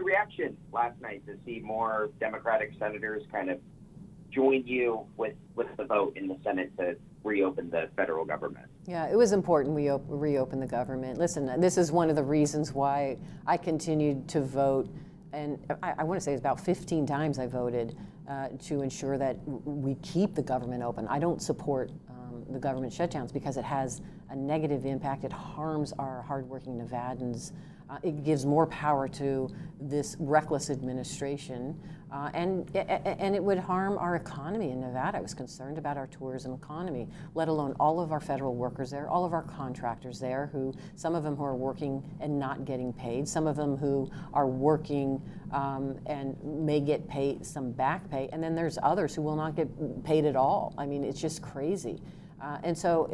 reaction last night to see more Democratic senators kind of join you with the vote in the Senate to reopen the federal government? Yeah, it was important we reopen the government. Listen, this is one of the reasons why I continued to vote, and I want to say it's about 15 times I voted to ensure that we keep the government open. I don't support the government shutdowns because it has a negative impact. It harms our hardworking Nevadans. It gives more power to this reckless administration, and it would harm our economy in Nevada. I was concerned about our tourism economy, let alone all of our federal workers there, all of our contractors there, who some of them who are working and not getting paid, some of them who are working and may get paid some back pay, and then there's others who will not get paid at all. I mean, it's just crazy. And so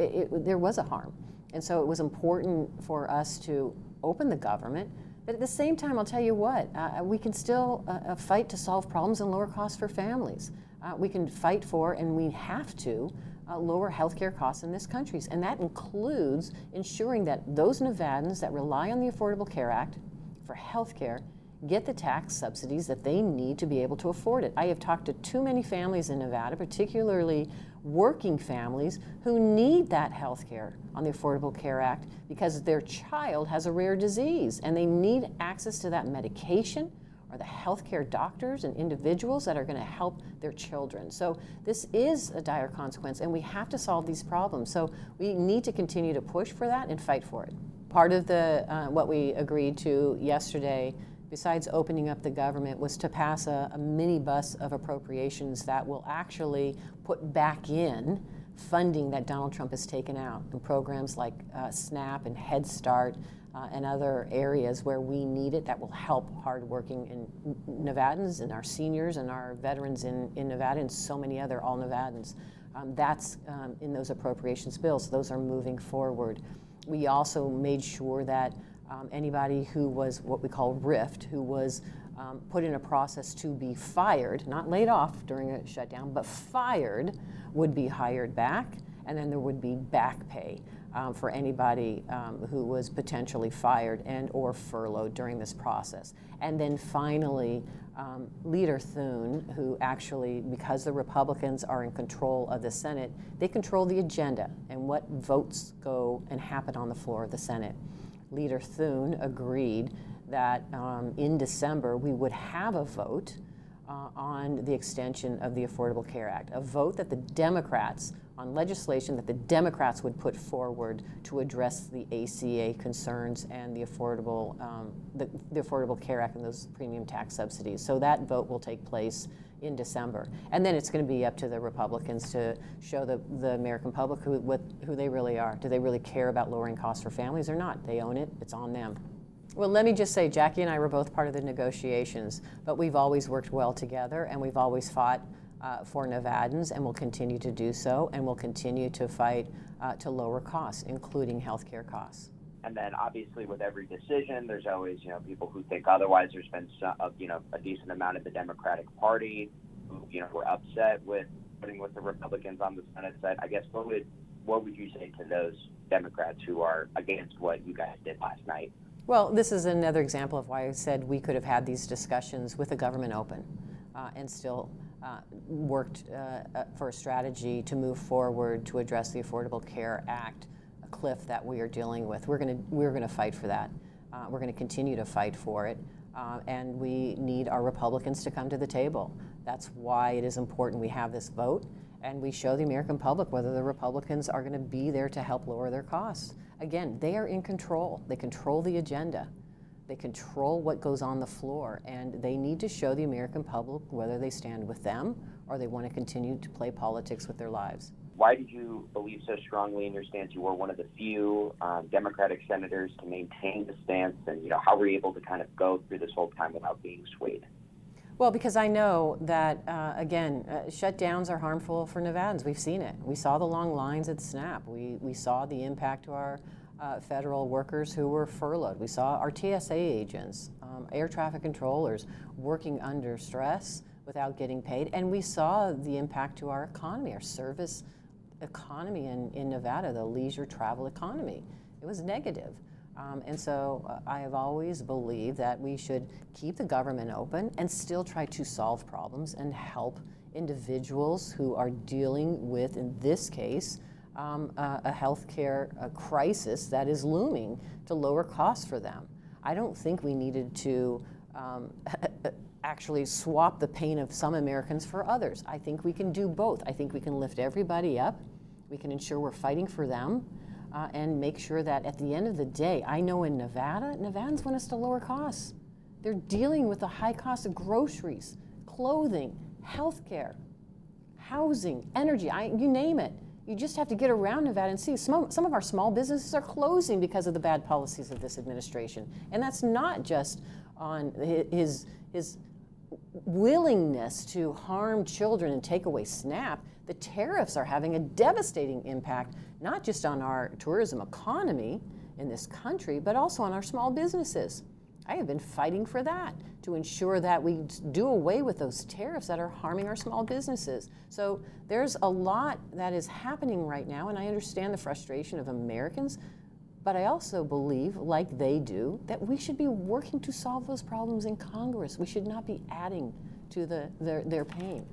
there was a harm. And so it was important for us to open the government. But at the same time, I'll tell you what, we can still fight to solve problems and lower costs for families. We can fight for, and we have to, lower healthcare costs in this country. And that includes ensuring that those Nevadans that rely on the Affordable Care Act for healthcare get the tax subsidies that they need to be able to afford it. I have talked to too many families in Nevada, particularly working families, who need that health care on the Affordable Care Act because their child has a rare disease and they need access to that medication or the healthcare doctors and individuals that are going to help their children. So this is a dire consequence, and we have to solve these problems. So we need to continue to push for that and fight for it. Part of the what we agreed to yesterday, besides opening up the government, was to pass a minibus of appropriations that will actually put back in funding that Donald Trump has taken out in programs like SNAP and Head Start and other areas where we need it, that will help hardworking Nevadans and our seniors and our veterans in Nevada and so many other all Nevadans. That's in those appropriations bills. Those are moving forward. We also made sure that anybody who was what we call RIFT, who was put in a process to be fired, not laid off during a shutdown, but fired, would be hired back, and then there would be back pay for anybody who was potentially fired and or furloughed during this process. And then finally, Leader Thune, who actually, because the Republicans are in control of the Senate, they control the agenda and what votes go and happen on the floor of the Senate. Leader Thune agreed that in December we would have a vote on the extension of the Affordable Care Act, a vote that the Democrats, on legislation that the Democrats would put forward to address the ACA concerns and the Affordable Care Act and those premium tax subsidies. So that vote will take place in December. And then it's going to be up to the Republicans to show the American public who they really are. Do they really care about lowering costs for families or not? They own it. It's on them. Well, let me just say, Jackie and I were both part of the negotiations, but we've always worked well together, and we've always fought for Nevadans, and will continue to do so, and will continue to fight to lower costs, including healthcare costs. And then obviously with every decision, there's always, people who think otherwise. There's been a decent amount of the Democratic Party who, were upset with putting with the Republicans on the Senate side. I guess what would you say to those Democrats who are against what you guys did last night? Well, this is another example of why I said we could have had these discussions with the government open and still worked for a strategy to move forward to address the Affordable Care Act cliff that we are dealing with. We're going to fight for that. We're going to continue to fight for it, and we need our Republicans to come to the table. That's why it is important we have this vote, and we show the American public whether the Republicans are going to be there to help lower their costs. Again, they are in control. They control the agenda. They control what goes on the floor, and they need to show the American public whether they stand with them or they want to continue to play politics with their lives. Why did you believe so strongly in your stance? You were one of the few Democratic senators to maintain the stance, and how were you able to kind of go through this whole time without being swayed? Well, because I know that, shutdowns are harmful for Nevadans. We've seen it. We saw the long lines at SNAP. We saw the impact to our federal workers who were furloughed. We saw our TSA agents, air traffic controllers working under stress without getting paid. And we saw the impact to our economy, our service economy in Nevada, the leisure travel economy. It was negative. And so I have always believed that we should keep the government open and still try to solve problems and help individuals who are dealing with, in this case, a healthcare crisis that is looming, to lower costs for them. I don't think we needed to actually swap the pain of some Americans for others. I think we can do both. I think we can lift everybody up. We can ensure we're fighting for them and make sure that at the end of the day, I know in Nevada, Nevadans want us to lower costs. They're dealing with the high cost of groceries, clothing, healthcare, housing, energy, you name it. You just have to get around Nevada and see some of our small businesses are closing because of the bad policies of this administration. And that's not just on his willingness to harm children and take away SNAP. The tariffs are having a devastating impact, not just on our tourism economy in this country, but also on our small businesses. I have been fighting for that, to ensure that we do away with those tariffs that are harming our small businesses. So there's a lot that is happening right now, and I understand the frustration of Americans, but I also believe, like they do, that we should be working to solve those problems in Congress. We should not be adding to their pain.